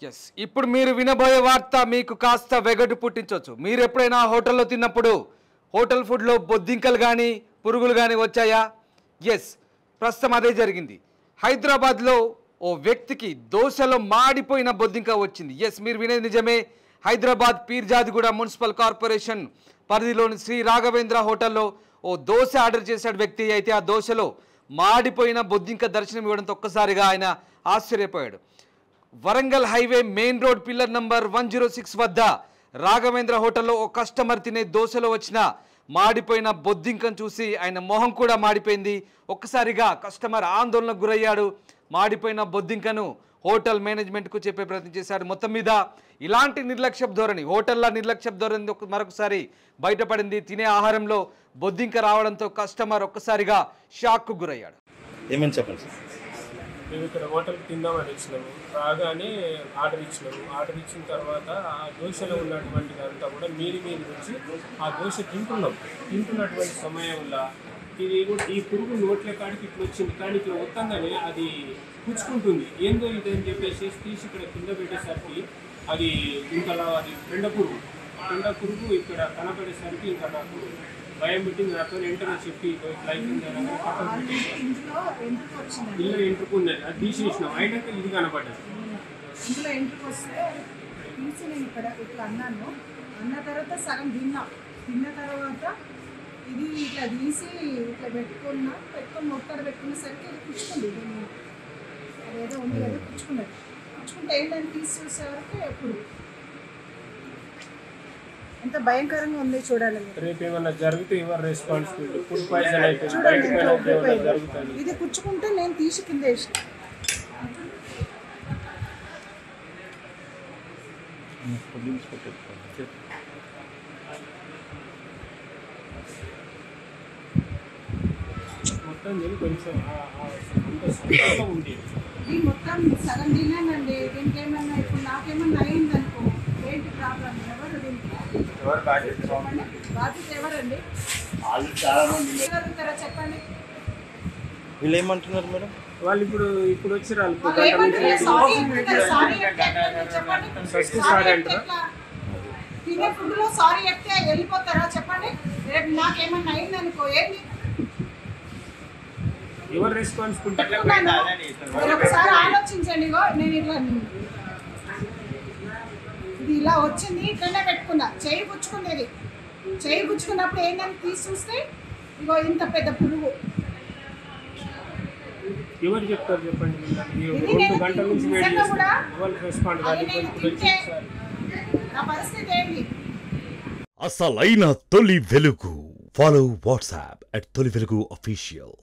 Yes ఇప్పుడు మీరు వినబోయే వార్త మీకు కాస్త వెగటు పుట్టించవచ్చు. మీరు ఎప్పుడైనా హోటల్లో తిన్నప్పుడు హోటల్ ఫుడ్లో బొద్దింకలు కానీ పురుగులు కానీ వచ్చాయా? ఎస్, ప్రస్తుతం అదే జరిగింది. హైదరాబాద్లో ఓ వ్యక్తికి దోశలో మాడిపోయిన బొద్దింక వచ్చింది. ఎస్, మీరు వినేది నిజమే. హైదరాబాద్ పీర్జాదిగూడ మున్సిపల్ కార్పొరేషన్ పరిధిలోని శ్రీ రాఘవేంద్ర హోటల్లో ఓ దోశ ఆర్డర్ చేశాడు వ్యక్తి. అయితే ఆ దోశలో మాడిపోయిన బొద్దింక దర్శనం ఇవ్వడంతో ఒక్కసారిగా ఆయన ఆశ్చర్యపోయాడు. Warangal highway main road pillar number 106 వద్ద రాఘవేంద్ర హోటల్లో ఓ కస్టమర్ తినే దోశలో వచ్చిన మాడిపోయిన బొద్దింకను చూసి ఆయన మొహం కూడా మాడిపోయింది. ఒక్కసారిగా కస్టమర్ ఆందోళనకు గురయ్యాడు. మాడిపోయిన బొద్దింకను హోటల్ మేనేజ్మెంట్కు చెప్పే ప్రయత్నం చేశాడు. మొత్తం మీద ఇలాంటి నిర్లక్ష్యపు ధోరణి, హోటల్లో నిర్లక్ష్యపు ధోరణి మరొకసారి బయటపడింది. తినే ఆహారంలో బొద్దింక రావడంతో కస్టమర్ ఒక్కసారిగా షాక్కు గురయ్యాడు. ఏమని చెప్పండి సార్? మేము ఇక్కడ హోటల్కి తిందామని వచ్చినాము. రాగానే ఆర్డర్ ఇచ్చినాము. ఆర్డర్ ఇచ్చిన తర్వాత ఆ దోశలో ఉన్నటువంటిది అంతా కూడా మీది నుంచి ఆ దోశ తింటున్నటువంటి సమయంలో ఈ పురుగు నోట్ల కాడికి ఇట్లా వచ్చింది. కానీ ఇట్లా వస్తుందని అది పుచ్చుకుంటుంది. ఏందో ఇదని చెప్పేసి తీసి ఇక్కడ కింద పెట్టేసరికి అది ఇంకలా అది పెండ పురుగు ఇక్కడ కనపడేసరికి ఇంకా నాకు భయం పెట్టింది. నాతో వెంటనే చెప్పి ఇట్లా అయిపోయింది పక్కన పెట్టేసి ఇల్లు ఎంట్రుకున్నది. అది తీసేసినాం. అయినాక ఇది కనపడ్డది. ఇందులో ఎంట్రుకు వస్తే తీసి నేను ఇక్కడ ఇట్లా అన్న తర్వాత సగం తిన్న తర్వాత ఇది ఇట్లా తీసి ఇట్లా పెట్టుకొని మొక్కలు పెట్టుకునేసరికి ఇది పుచ్చుకుంది. అదేదో ఉంది కదా పుచ్చుకుంటే ఏంటని తీసి చూసేవరకు ఎప్పుడు ఎంత భయంకరంగా ఉంది చూడాలి. రేపు ఏమన్నా జరిగితే ఎవరు రెస్పాన్సిబిలిటీ? ఫుడ్ పాయిజన్ అయిపోయింది. ఇది పుచ్చుకుంటే నేను తీసి కింద వేసిన. మొత్తం కొంచెం ఉంది. ఈ మొత్తం సగం తిన్నానండి. దీనికి ఏమన్నా ఇప్పుడు నాకేమన్నా అయింది అనుకో, ఏంటి ప్రాబ్లం? ఎవరు దీనికి బాధ్యత ఎవరండి? చెప్పండి. వీళ్ళు ఏమంటున్నారు మేడం? వాళ్ళు ఇప్పుడు వచ్చి తినే ఫుడ్లో సారీ చెప్తే వెళ్ళిపోతారా? చెప్పండి. రేపు నాకేమన్నా అయింది అనుకో, ఏంటి ఎవరు రెస్పాన్సిబిలిటీ? ఒకసారి ఆలోచించండి. నేను ఇది ఇలా వచ్చింది, ఇట్లనే పెట్టుకున్నా. చేయి పుచ్చుకున్నప్పుడు ఏంటని తీసి చూస్తే ఇగో ఇంత పెద్ద పురుగు. ఎవరు చెప్తారు చెప్పండి? 2 గంటల నుంచి నా పరిస్థితి ఏంటి? అసలైన తొలి వెలుగు. ఫాలో వాట్సాప్ @తొలి వెలుగు official.